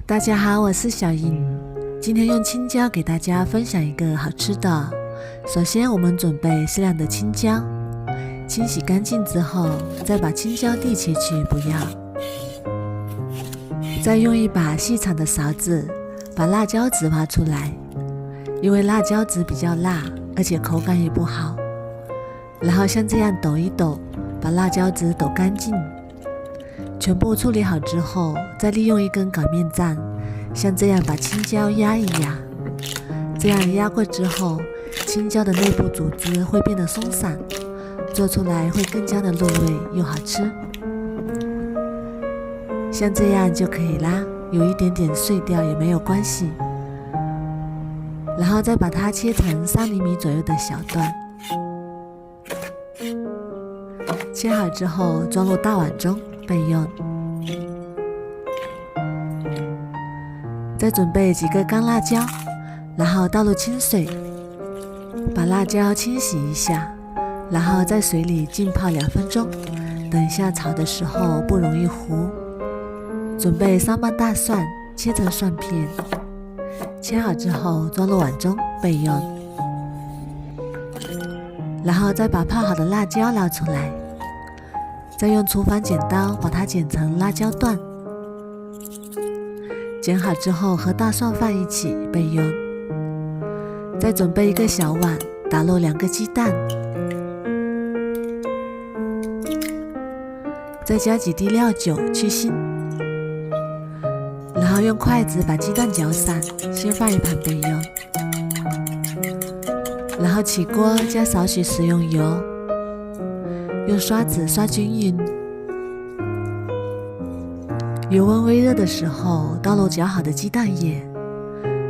大家好，我是小莹，今天用青椒给大家分享一个好吃的。首先我们准备适量的青椒，清洗干净之后再把青椒蒂切去不要，再用一把细长的勺子把辣椒籽挖出来，因为辣椒籽比较辣，而且口感也不好。然后像这样抖一抖，把辣椒籽抖干净。全部处理好之后，再利用一根擀面杖，像这样把青椒压一压。这样压过之后，青椒的内部组织会变得松散，做出来会更加的入味又好吃。像这样就可以啦，有一点点碎掉也没有关系。然后再把它切成3厘米左右的小段。切好之后装入大碗中备用。再准备几个干辣椒，然后倒入清水，把辣椒清洗一下，然后在水里浸泡2分钟，等一下炒的时候不容易糊。准备3瓣大蒜，切成蒜片，切好之后装入碗中备用。然后再把泡好的辣椒捞出来，再用厨房剪刀把它剪成辣椒段，剪好之后和大蒜放一起备用。再准备一个小碗，打入2个鸡蛋，再加几滴料酒去腥，然后用筷子把鸡蛋搅散，先放一旁备用。然后起锅加少许食用油，用刷子刷均匀。油温微热的时候倒入搅好的鸡蛋液，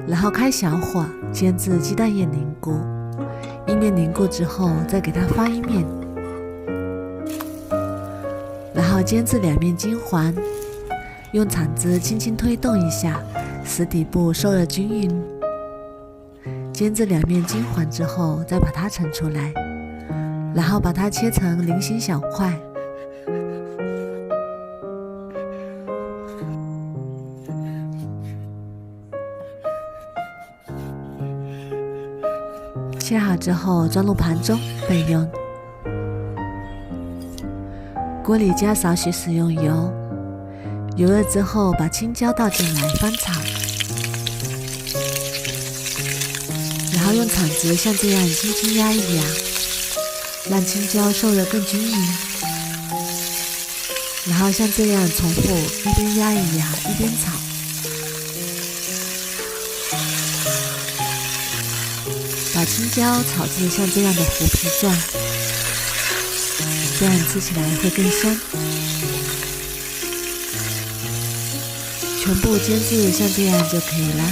然后开小火煎至鸡蛋液凝固，一面凝固之后再给它翻一面，然后煎至2面金黄，用铲子轻轻推动一下，使底部受热均匀。煎至2面金黄之后再把它盛出来，然后把它切成菱形小块。切好之后装入盘中备用。锅里加少许食用油，油热之后把青椒倒进来翻炒，然后用铲子像这样轻轻压一压，让青椒受热更均匀。然后像这样重复，一边压一压一边炒。把青椒炒至像这样的糊皮状，这样吃起来会更香。全部煎至像这样就可以了。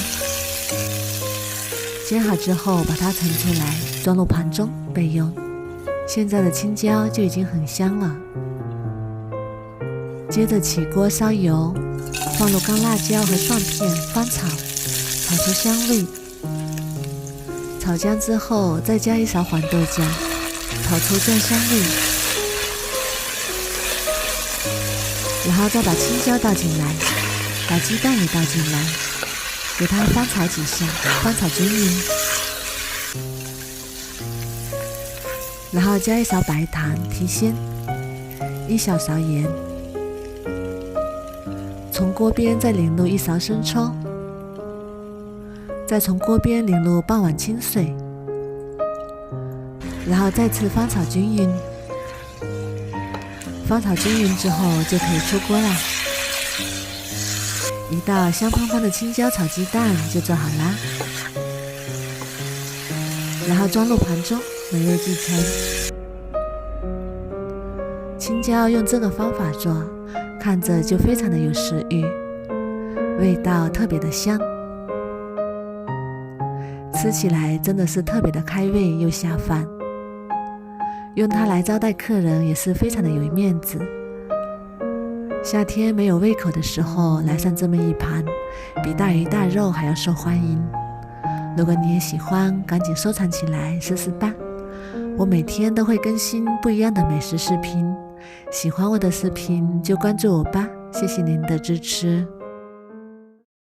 煎好之后把它盛出来，装入盘中备用。现在的青椒就已经很香了。接着起锅烧油，放入干辣椒和蒜片翻炒，炒出香味。炒姜之后再加1勺黄豆酱，炒出酱香味。然后再把青椒倒进来，把鸡蛋也倒进来，给它翻炒几下，翻炒均匀。然后加1勺白糖提鲜，1小勺盐，从锅边再淋入1勺生抽，再从锅边淋入半碗清水，然后再次翻炒均匀。翻炒均匀之后就可以出锅啦。一道香喷喷的青椒炒鸡蛋就做好啦。然后装入盘中，美味继承。青椒用这个方法做，看着就非常的有食欲，味道特别的香。吃起来真的是特别的开胃又下饭，用它来招待客人也是非常的有面子。夏天没有胃口的时候，来上这么一盘，比大鱼大肉还要受欢迎。如果你也喜欢，赶紧收藏起来试试吧。我每天都会更新不一样的美食视频，喜欢我的视频就关注我吧，谢谢您的支持。